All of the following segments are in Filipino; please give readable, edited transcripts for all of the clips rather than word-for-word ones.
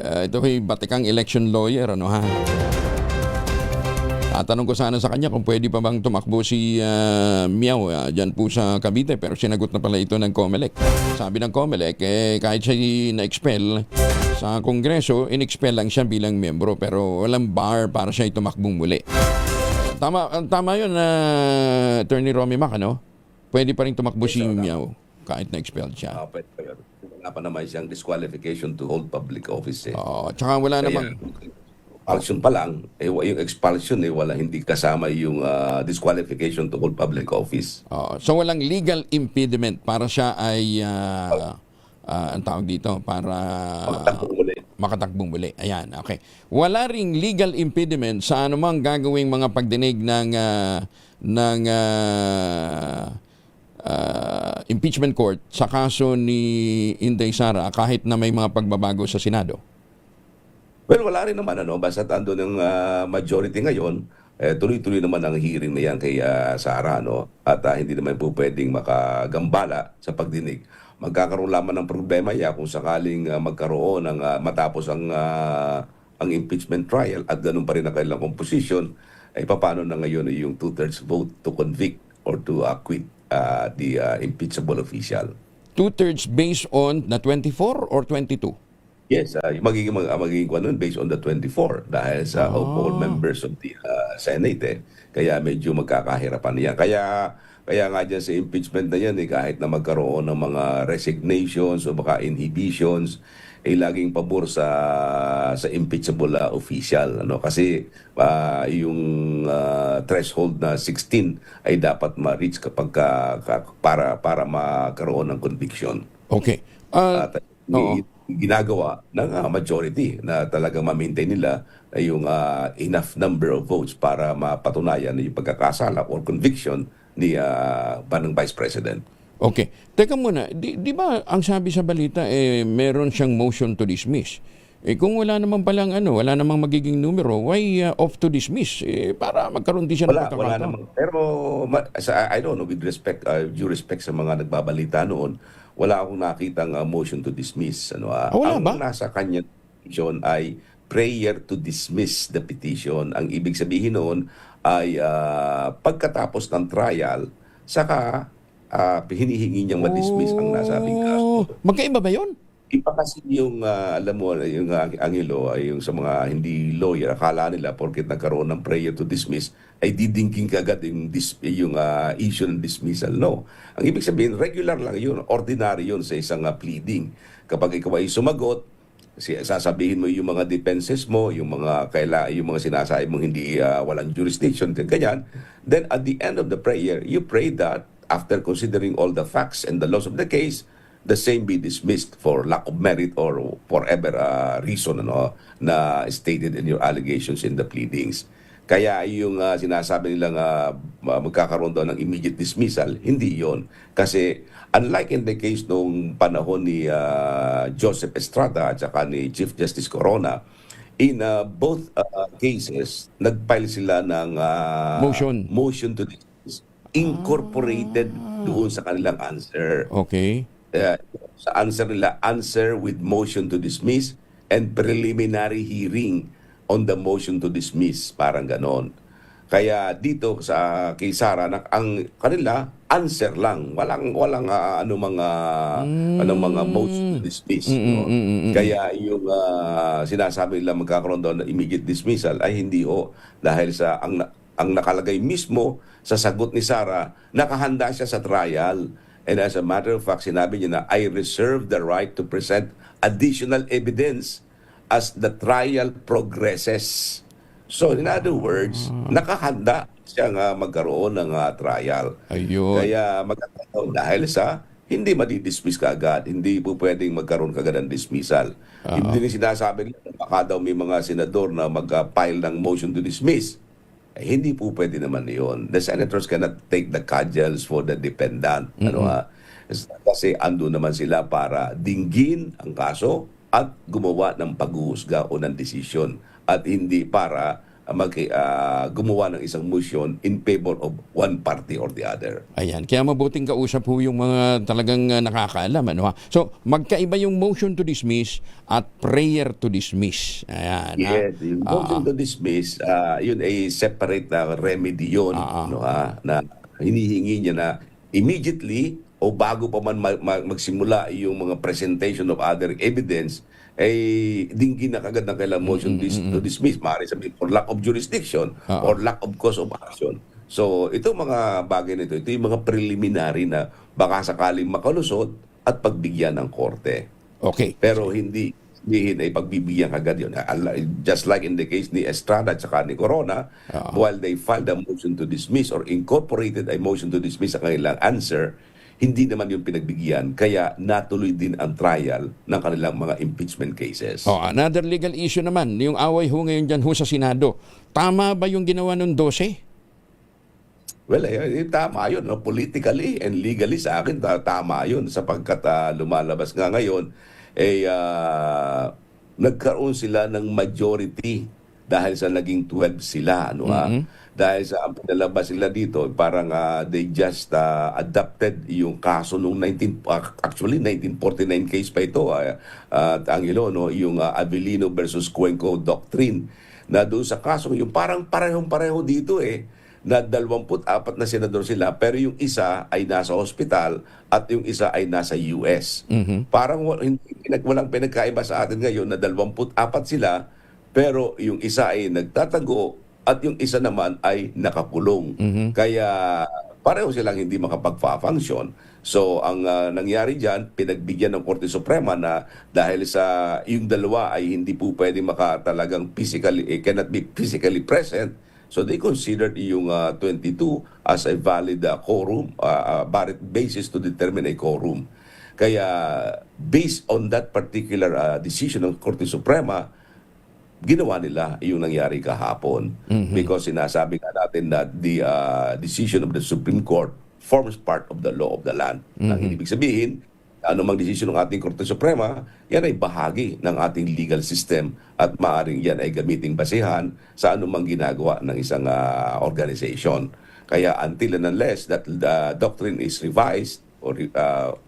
Ito ay batikang election lawyer, ano ha? Tanong ko sana sa kanya kung pwede pa bang tumakbo si Miao dyan po sa Cavite, pero sinagot na pala ito ng COMELEC. Sabi ng COMELEC, kahit siya na-expel sa Kongreso, in-expel lang siya bilang membro, pero walang bar para siya tumakbong muli. Tama yun, Attorney Romy Mac, ano? Pwede pa rin tumakbo si Miao kahit na-expel siya. Wala pa naman siyang disqualification to hold public office. Tsaka wala namang... Expulsion pa lang, yung expulsion hindi kasama yung disqualification to hold public office. So walang legal impediment para siya ay ang tawag dito para makatakbong muli. Ayan, okay. Wala ring legal impediment sa anumang gagawing mga pagdinig ng impeachment court sa kaso ni Inday Sara kahit na may mga pagbabago sa Senado. Well, wala rin naman basta ando ng majority ngayon, tuloy-tuloy naman ang hearing na yan kay Sara, at hindi naman po pwedeng makagambala sa pagdinig. Magkakaroon lamang ng problema kung sakaling magkaroon ng matapos ang impeachment trial at ganun pa rin ang kailang composition, ay paano na ngayon yung 2/3 vote to convict or to acquit the impeachable official. 2/3 based on na 24 or 22? Yes, magiging based on the 24 dahil sa all members of the Senate. Kaya medyo magkakahirapan yan. Kaya nga dyan sa impeachment na yan, kahit na magkaroon ng mga resignations o baka inhibitions, laging pabor sa impeachable official. Kasi yung threshold na 16 ay dapat ma-reach kapag para magkaroon ng conviction. Okay. At ginagawa ng majority na talagang ma-maintain nila yung enough number of votes para mapatunayan yung pagkakasala or conviction ni ng Vice President. Okay. Teka muna, di ba ang sabi sa balita meron siyang motion to dismiss? Kung wala naman palang wala namang magiging numero, why off to dismiss? Para magkaroon din siya ng pagkakataon. Wala naman. Pero I don't know, with respect, due respect sa mga nagbabalita noon, wala akong nakitang motion to dismiss. Wala ang ba? nasa kanya petition ay prayer to dismiss the petition. Ang ibig sabihin noon ay pagkatapos ng trial, saka hinihingi niyang ma-dismiss ang nasabing kaso. Magkaiba ba yun? Iba kasi yung, alam mo, yung Angelo, ay yung sa mga hindi lawyer, akala nila porket nagkaroon ng prayer to dismiss, ay didingking kagad yung issue ng dismissal. No. Ang ibig sabihin, regular lang yun, ordinary yun sa isang pleading. Kapag ikaw ay sumagot, sasabihin mo yung mga defenses mo, yung mga sinasabi mong hindi walang jurisdiction, ganyan. Then at the end of the prayer, you pray that after considering all the facts and the laws of the case, the same be dismissed for lack of merit or whatever reason na stated in your allegations in the pleadings. Kaya yung sinasabi nilang magkakaroon daw ng immediate dismissal, hindi yon. Kasi unlike in the case nung panahon ni Joseph Estrada at saka ni Chief Justice Corona, in both cases, nag-file sila ng motion to dismiss incorporated doon sa kanilang answer. Okay. Sa answer nila, answer with motion to dismiss and preliminary hearing on the motion to dismiss, parang ganon. Kaya dito sa kay Sara, ang kanila answer lang, walang mga motion to dismiss. Kaya yung sinasabi nila magkakaroon daw ng immediate dismissal ay hindi dahil sa ang nakalagay mismo sa sagot ni Sara, nakahanda siya sa trial. And as a matter of fact, sinabi niya na, I reserve the right to present additional evidence as the trial progresses. So, in other words, nakahanda siyang magkaroon ng trial. Ayun. Kaya magkakaroon dahil sa hindi madidismiss kaagad, hindi po pwedeng magkaroon kaagad ng dismissal. Hindi rin sinasabi nila, baka daw may mga senador na mag-file ng motion to dismiss. Hindi po pwede naman yun. The senators cannot take the cudgels for the defendant. Kasi ando naman sila para dinggin ang kaso at gumawa ng paghuhusga o ng desisyon. At hindi para gumawa ng isang motion in favor of one party or the other. Ayan, kaya mabuting kausap po yung mga talagang nakakaalam. Ano, ha? So, magkaiba yung motion to dismiss at prayer to dismiss. Ayan. Yes, yung motion to dismiss, yun ay separate na remedy yun, no, na hinihingi niya na immediately o bago pa man magsimula yung mga presentation of other evidence, ay dinggin na kagad ng kailang motion to dismiss. Maaari sabihin for lack of jurisdiction or lack of cause of action. So, itong mga bagay na ito yung mga preliminary na baka sakaling makalusot at pagbigyan ng korte. Okay. Pero hindi sabihin ay pagbibigyan kagad yun. Just like in the case ni Estrada at saka ni Corona, while they filed a motion to dismiss or incorporated a motion to dismiss sa kanilang answer, hindi naman yung pinagbigyan. Kaya natuloy din ang trial ng kanilang mga impeachment cases. Another legal issue naman, yung away ho ngayon dyan ho sa Senado. Tama ba yung ginawa ng 12? Well, tama yun. No? Politically and legally sa akin, tama yun. Sapagkat lumalabas nga ngayon, nagkaroon sila ng majority dahil sa naging 12 sila. Ano, Dahil sa pinalabas sila dito, parang they just adopted yung kaso noong 1949 case pa ito, Angelo, no? Yung Avellino versus Cuenco Doctrine. Na doon sa kaso, yung parang parehong-pareho dito na 24 na senador sila, pero yung isa ay nasa hospital at yung isa ay nasa US. Parang walang pinagkaiba sa atin ngayon na 24 sila, pero yung isa ay nagtatago at yung isa naman ay nakakulong. Kaya pareho silang hindi makapag-function. So ang nangyari diyan, pinagbigyan ng Korte Suprema na dahil sa yung dalawa ay hindi po pwedeng talagang cannot be physically present. So they considered yung 22 as a valid quorum, valid basis to determine a quorum. Kaya based on that particular decision ng Korte Suprema, ginawa nila yung nangyari kahapon. Because sinasabi nga natin that the decision of the Supreme Court forms part of the law of the land. Ang ibig sabihin, anumang desisyon ng ating Korte Suprema, yan ay bahagi ng ating legal system at maaaring yan ay gamiting basihan sa anumang ginagawa ng isang organization. Kaya until and unless that the doctrine is revised or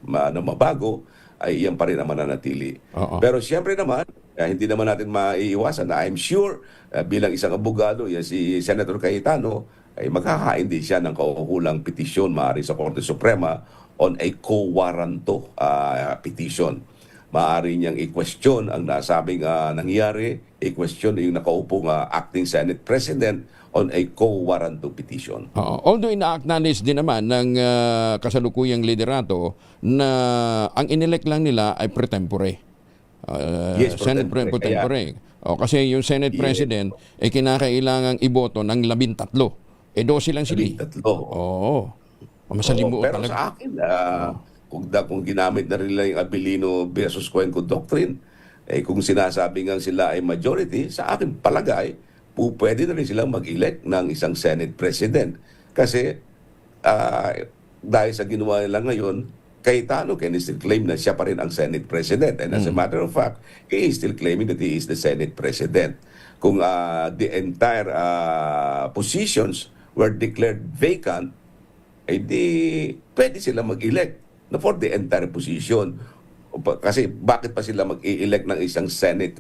mabago, ay yan pa rin naman nanatili. Pero siyempre naman, hindi naman natin maiiwasan na I'm sure bilang isang abogado, yan si Senator Cayetano, ay magkakain din siya ng kaukulang petisyon maaari sa Korte Suprema on a co-warranto petition. Maaari niyang i-question ang nasabing nangyari, i-question yung nakaupong acting Senate President on a co-warranto petition. Although ina-acknowledge din naman ng kasalukuyang liderato na ang inelect lang nila ay pro tempore. Yes, Senate pro tempore. Kasi yung Senate President ay kinakailangang iboto ng 13. 12 lang sila. 13. Masalimuot pero talaga. sa akin, kung ginamit na rin nila yung Avellino versus Cuenco Doctrine, kung sinasabi nga sila ay majority, sa akin palagay, pwede na rin silang mag-elect ng isang Senate President. Kasi dahil sa ginawa nila ngayon, Cayetano can still claim na siya pa rin ang Senate President. And as a matter of fact, he is still claiming that he is the Senate President. Kung the entire positions were declared vacant, ay di pwede sila mag-elect for the entire position. Kasi bakit pa sila mag-i-elect ng isang Senate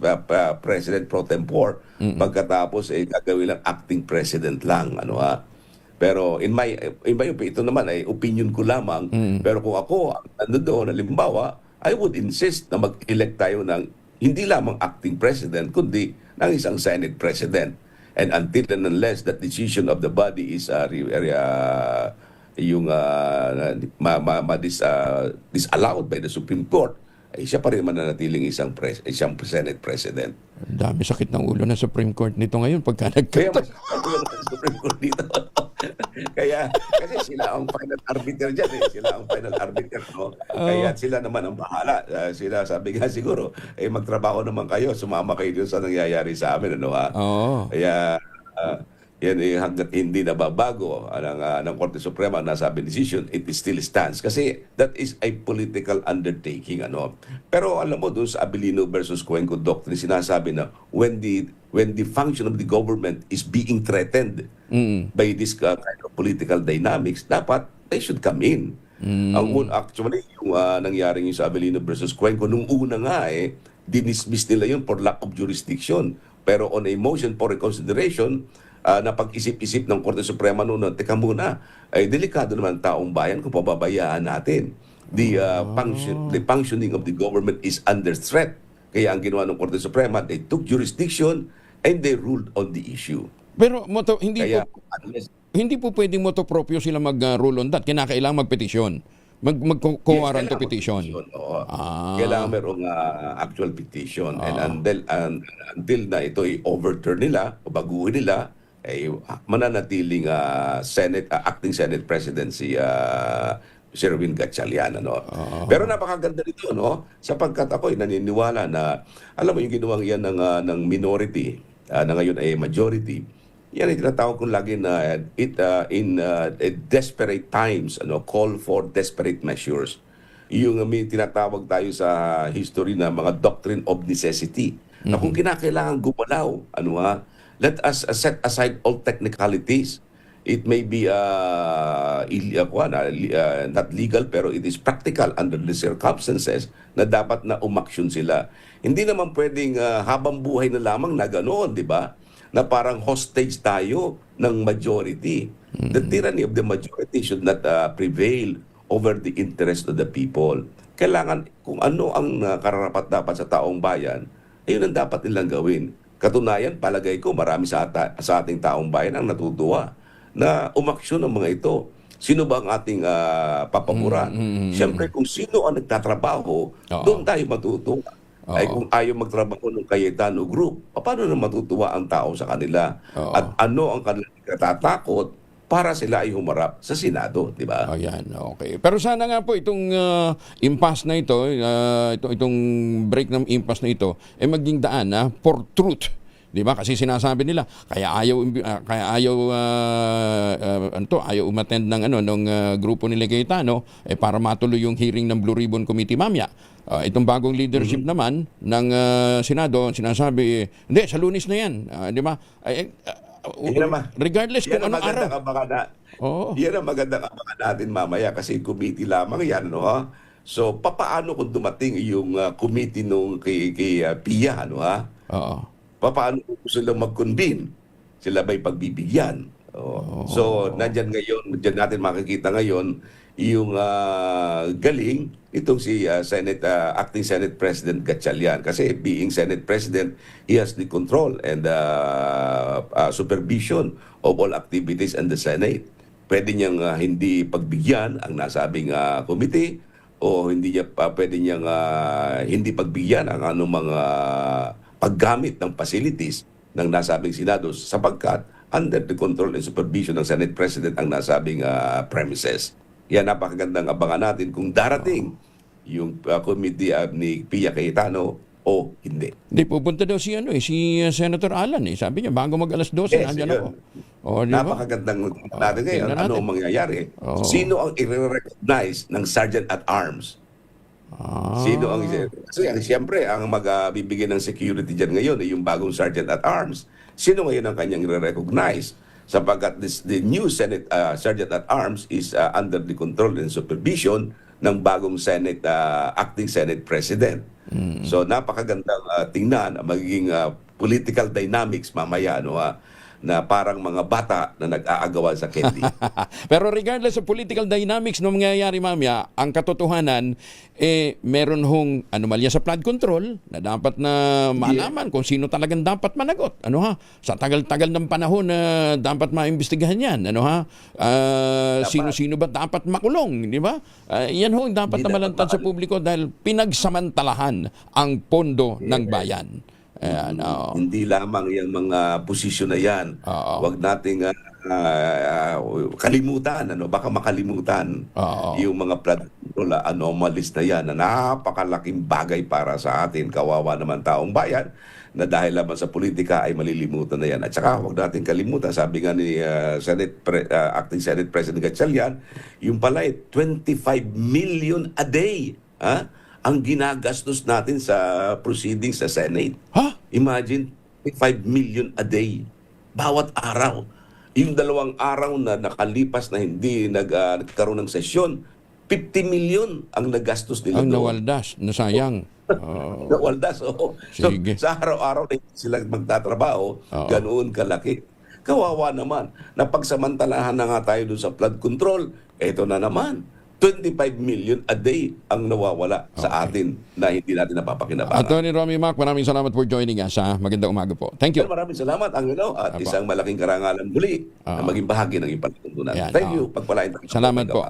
President pro tempore pagkatapos gagawin lang acting president lang, Pero in my opinion, ito naman ay opinion ko lamang. Pero kung ako ano doon, halimbawa, I would insist na mag-elect tayo ng hindi lamang acting president kundi ng isang Senate President. And until and unless that decision of the body is disallowed by the Supreme Court, ay siya pa rin mananatiling isang Senate President. Dami sakit ng ulo ng Supreme Court nito ngayon pagka Kaya nagkata. Supreme Court dito. Kaya, kasi sila ang final arbiter dyan Sila ang final arbiter, Kaya sila naman ang bahala. Sila, sabi nga siguro, magtrabaho naman kayo, sumama kayo dun sa nangyayari sa amin, Kaya, yan hanggat hindi nababago ng Korte Suprema na sabi decision, it still stands. Kasi that is a political undertaking. Pero alam mo, doon sa Abilino versus Cuenco doctrine, sinasabi na when the function of the government is being threatened by this kind of political dynamics, dapat they should come in. Actually, yung nangyari yung sa Abilino versus Cuenco, nung una nga dinismiss nila yun for lack of jurisdiction. Pero on a motion for reconsideration, na pag-isip-isip ng Korte Suprema noon, teka muna, ay delikado naman taong bayan kung pababayaan natin. The functioning of the government is under threat. Kaya ang ginawa ng Korte Suprema, they took jurisdiction and they ruled on the issue. Pero Kaya, hindi po pwedeng moto proprio sila mag-rule on that. Kinakailangan magpetisyon. Mag-co-warrant kailangan petition. Oo. Kailangan merong actual petition. And until na ito i-overturn nila o baguhin nila, ay mananatiling acting Senate President si Sherwin Gatchalian. Pero napakaganda nito, sapagkat ako'y naniniwala na, alam mo yung ginawang yan ng minority, na ngayon ay majority, yan ay tinatawag kong lagi na in desperate times, call for desperate measures. Yung may tinatawag tayo sa history na mga doctrine of necessity. Na kung kinakailangan gumalaw, let us set aside all technicalities. It may be not legal, pero it is practical under the circumstances na dapat na umaksyon sila. Hindi naman pwedeng habang buhay na lamang na ganoon, di ba? Na parang hostage tayo ng majority. The tyranny of the majority should not prevail over the interest of the people. Kailangan kung ano ang kararapat-dapat sa taong bayan, ayun ang dapat nilang gawin. Katunayan, palagay ko marami sa ating taong bayan ang natutuwa na umaksyon ng mga ito. Sino ba ang ating papaboran? Siyempre, kung sino ang nagtatrabaho, doon tayo matutuwa. Ay kung ayaw magtrabaho ng Cayetano Group, paano na matutuwa ang tao sa kanila? At ano ang kanilang katatakot para sila ay humarap sa Senado, di ba? Ayan, okay. Pero sana nga po itong impasse na ito, itong break ng impasse na ito, maging daan for truth. Di ba? Kasi sinasabi nila, ayaw umattend ng grupo ni Cayetano para matuloy yung hearing ng Blue Ribbon Committee mamaya. Itong bagong leadership naman ng Senado, sinasabi, hindi, sa Lunes na yan. Di ba? Regardless kung anong araw. Yan ang magandang abangan natin mamaya kasi committee lamang yan. So, papaano kung dumating yung committee nung kay Pia? Papaano kung sila mag-convene? Sila ba'y pagbibigyan? So, nandyan natin makikita ngayon yung galing itong si acting Senate President Gatchalian. Kasi being Senate President, he has the control and supervision of all activities in the Senate. Pwede niyang hindi pagbigyan ang nasabing committee o hindi niya pwede niyang hindi pagbigyan ang anumang paggamit ng facilities ng nasabing Senado sapagkat under the control and supervision ng Senate President ang nasabing premises. Yan, napakagandang abangan natin kung darating yung committee ni Pia Cayetano o hindi. Hindi, pupunta daw si Senator Alan. Sabi niya, bago mag-alas 12, nandiyan ako. Napakagandang natin ngayon. Ano ang mangyayari? Sino ang i-recognize ng Sergeant at Arms? Sino ang siyempre, ang magbibigay ng security dyan ngayon ay yung bagong Sergeant at Arms. Sino ngayon ang kanyang i-recognize? Sapagkat the new Senate Sergeant at Arms is under the control and supervision ng bagong acting Senate President. So napakagandang tingnan ang magiging political dynamics mamaya na parang mga bata na nag-aagawan sa candy. Pero regardless sa political dynamics na mangyayari mamaya, ang katotohanan, meron hong anomalya sa flood control na dapat na malaman kung sino talagang dapat managot. Sa tagal-tagal ng panahon na dapat maimbestigahan yan. Sino-sino ba dapat makulong, di ba? Yan ho ang dapat na malantad sa publiko dahil pinagsamantalahan ang pondo ng bayan. Hindi lamang yung mga posisyon na yan. Huwag nating kalimutan, baka makalimutan Oo. yung mga flood control anomalies na yan na napakalaking bagay para sa atin. Kawawa naman taong bayan na dahil lamang sa politika ay malilimutan na yan. At saka huwag natin kalimutan, sabi nga ni Acting Senate President Gatchalian, yung pala 25 million a day ang ginagastos natin sa proceedings sa Senate. Ha? Imagine, 5 million a day. Bawat araw. Yung 2 araw na nakalipas na hindi nagkaroon ng sesyon, 50 million ang nagastos nila Ang doon. nawaldas, nasayang. Oo. Nawaldas, oo. So, Sige. sa araw-araw na hindi sila magtatrabaho, Oo. ganoon kalaki. Kawawa naman. Napagsamantalahan na nga tayo doon sa flood control, eto na naman. 25 million a day ang nawawala sa atin na hindi natin napapakinabangan. Attorney Romy Mac, maraming salamat for joining us. Magandang umaga po. Thank you. Maraming salamat, Angelo, at Apo. isang malaking karangalan muli na maging bahagi ng ipagtuntunan. Ayan, Thank you. Pagpalain tayo. Salamat po.